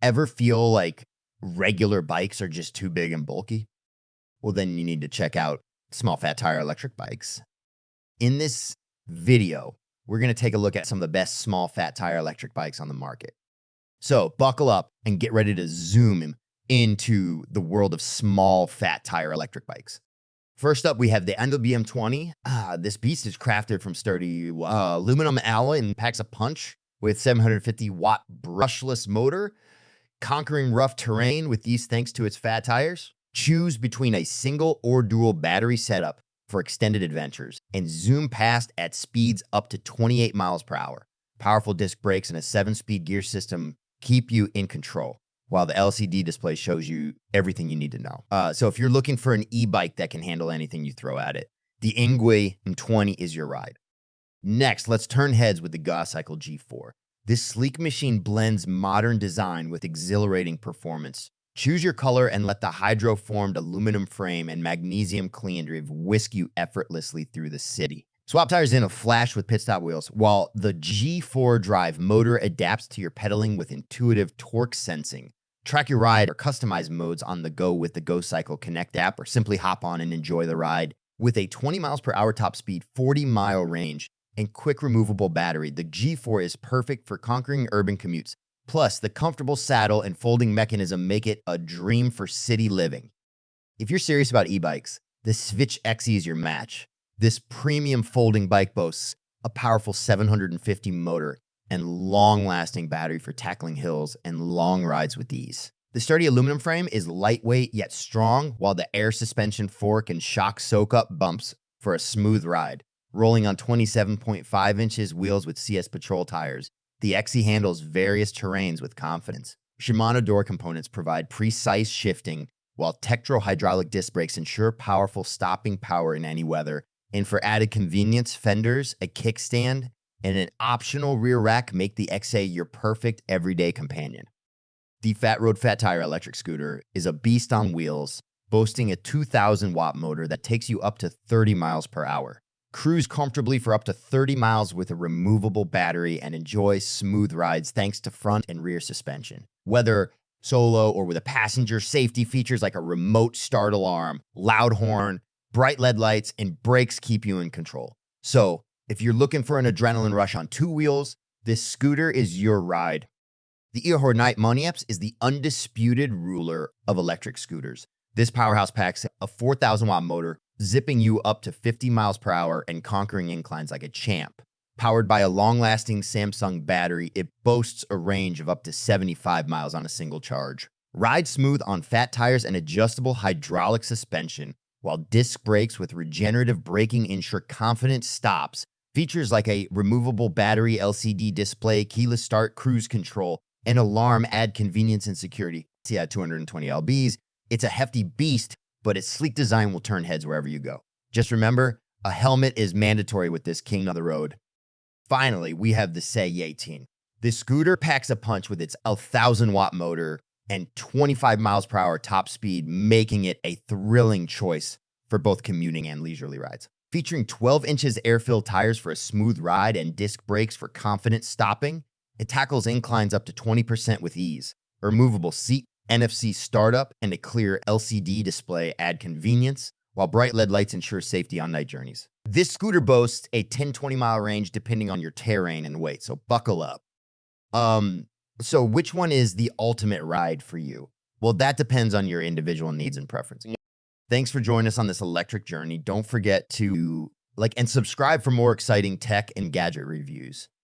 Ever feel like regular bikes are just too big and bulky? Well, then you need to check out small fat tire electric bikes. In this video, we're going to take a look at some of the best small fat tire electric bikes on the market. So buckle up and get ready to zoom into the world of small fat tire electric bikes. First up, we have the Engwe M20. This beast is crafted from sturdy aluminum alloy and packs a punch with 750 watt brushless motor, conquering rough terrain with these thanks to its fat tires. Choose between a single or dual battery setup for extended adventures and zoom past at speeds up to 28 miles per hour. Powerful disc brakes and a 7-speed gear system keep you in control, while the LCD display shows you everything you need to know. So if you're looking for an e-bike that can handle anything you throw at it, the Engwe M20 is your ride. Next, let's turn heads with the Gocycle G4. This sleek machine blends modern design with exhilarating performance. Choose your color and let the hydro-formed aluminum frame and magnesium clean whisk you effortlessly through the city. Swap tires in a flash with pit stop wheels, while the G4 drive motor adapts to your pedaling with intuitive torque sensing. Track your ride or customize modes on the go with the Gocycle Connect app, or simply hop on and enjoy the ride. With a 20 miles per hour top speed, 40-mile range, and quick removable battery, the G4 is perfect for conquering urban commutes. Plus, the comfortable saddle and folding mechanism make it a dream for city living. If you're serious about e-bikes, the SVITCH XE is your match. This premium folding bike boasts a powerful 750 motor and long-lasting battery for tackling hills and long rides with ease. The sturdy aluminum frame is lightweight yet strong, while the air suspension fork and shock soak-up bumps for a smooth ride. Rolling on 27.5 inches wheels with CS Patrol tires, the XE handles various terrains with confidence. Shimano door components provide precise shifting, while Tektro hydraulic disc brakes ensure powerful stopping power in any weather. And for added convenience, fenders, a kickstand, and an optional rear rack make the XA your perfect everyday companion. The Fat Road Fat Tire electric scooter is a beast on wheels, boasting a 2,000 watt motor that takes you up to 30 miles per hour. Cruise comfortably for up to 30 miles with a removable battery and enjoy smooth rides thanks to front and rear suspension. Whether solo or with a passenger, safety features like a remote start alarm, loud horn, bright LED lights, and brakes keep you in control. So if you're looking for an adrenaline rush on two wheels, this scooter is your ride. The Eahora Night Moneyapps is the undisputed ruler of electric scooters. This powerhouse packs a 4,000 watt motor, zipping you up to 50 miles per hour and conquering inclines like a champ. Powered by a long-lasting Samsung battery, it boasts a range of up to 75 miles on a single charge. Ride smooth on fat tires and adjustable hydraulic suspension, while disc brakes with regenerative braking ensure confident stops. Features like a removable battery, LCD display, keyless start, cruise control, and alarm add convenience and security. See, at 220 lbs, it's a hefty beast, but its sleek design will turn heads wherever you go. Just remember, a helmet is mandatory with this king of the road. Finally, we have the Say 18. This scooter packs a punch with its 1,000 watt motor and 25 miles per hour top speed, making it a thrilling choice for both commuting and leisurely rides. Featuring 12 inches air-filled tires for a smooth ride and disc brakes for confident stopping, it tackles inclines up to 20% with ease. A removable seat, NFC startup, and a clear LCD display add convenience, while bright LED lights ensure safety on night journeys. This scooter boasts a 10-20 mile range depending on your terrain and weight, so buckle up. So which one is the ultimate ride for you? Well, that depends on your individual needs and preferences. Thanks for joining us on this electric journey. Don't forget to like and subscribe for more exciting tech and gadget reviews.